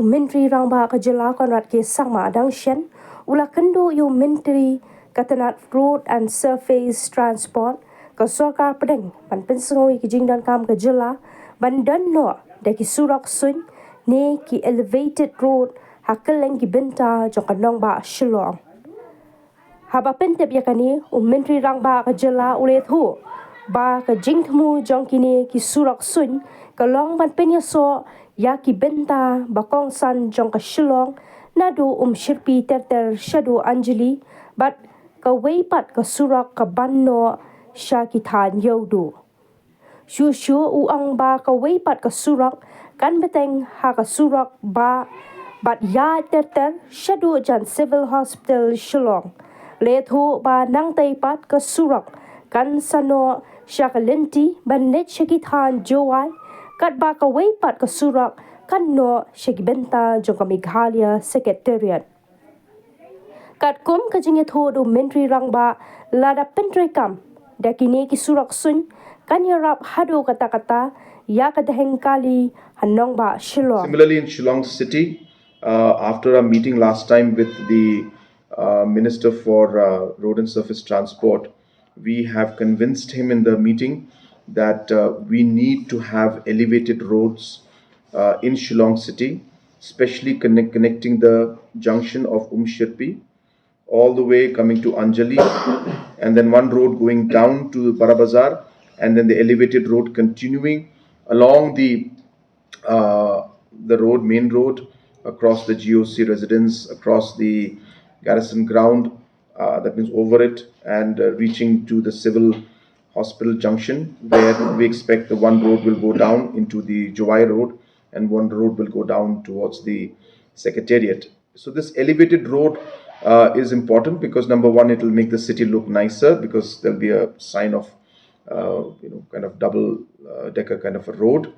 Menteri Rangba Kajala Konrad ke Sangma Dangshen, Ula Kendo yu Menteri Katanat Road and Surface Transport, ka Sorkar Pedeng, Ban Pensengoi ki Jingdan Kam Kajala, Ban Dan No, de ki Surok Suiñ, ne ki Elevated Road, ha kylleng ki Benta, Jong ka Nongbah Shillong. Haba pentep yakani, Menteri Rangba Kajala ule thu, ba ka Jingtmu Jong kini ki Surok Suiñ, ka Long Ban Penyaso, ya ki Benta, Bakong San Jong ka Shillong, naduh Umshyrpi ter Shadu Anjali, but ka weipat ka surok ka banno sya ki than yodu. Shu uang ba ka weipat ka surok, kan beteng ha ka surok ba, but ya ter Shadu Jan Civil Hospital Shillong. Lethu ba nang taipat ka surok, kan sano sya ka lenti, ban net sya ki than jowai, kat ba ka weipat ka surok, kan no sya ki benta jong ka Meghalaya Secretariat. Kat kum ka jingit ho do Menteri Rangba lada pentre kam da kini ki Surok Suiñ kan yarap hadu kata-kata ya kadaheng kali nongbah Shillong. Similarly in Shillong city, after a meeting last time with the Minister for Road and Surface Transport, we have convinced him in the meeting that we need to have elevated roads in Shillong city, especially connecting the junction of Umshyrpi all the way coming to Anjali, and then one road going down to Barabazar, and then the elevated road continuing along the main road, across the GOC residence, across the garrison ground, that means over it, and reaching to the civil hospital junction, where we expect the one road will go down into the Jowai road and one road will go down towards the secretariat. So this elevated road is important because number one, it will make the city look nicer because there'll be a sign of kind of double decker kind of a road.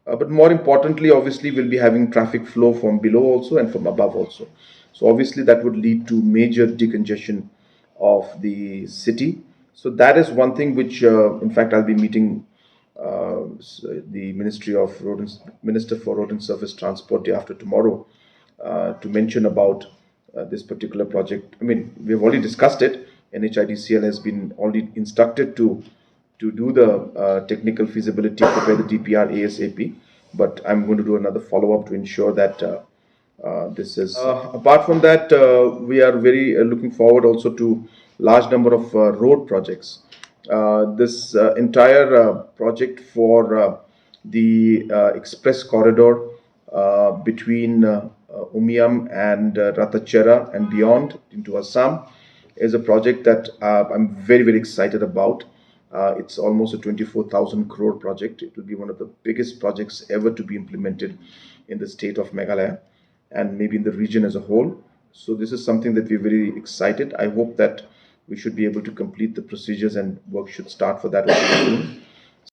But more importantly, obviously, we'll be having traffic flow from below also and from above also. So obviously that would lead to major decongestion of the city. So that is one thing which, in fact, I'll be meeting the Minister for Road and Surface Transport day after tomorrow to mention about this particular project. I mean, we've already discussed it. NHIDCL has been already instructed to do the technical feasibility, prepare the DPR ASAP. But I'm going to do another follow-up to ensure that this is. Apart from that, we are very looking forward also to large number of road projects. This entire project for the express corridor between Umiam and Ratachera and beyond into Assam is a project that I'm very, very excited about. It's almost a 24,000 crore project. It will be one of the biggest projects ever to be implemented in the state of Meghalaya and maybe in the region as a whole. So this is something that we're very excited. I hope that we should be able to complete the procedures and work should start for that soon.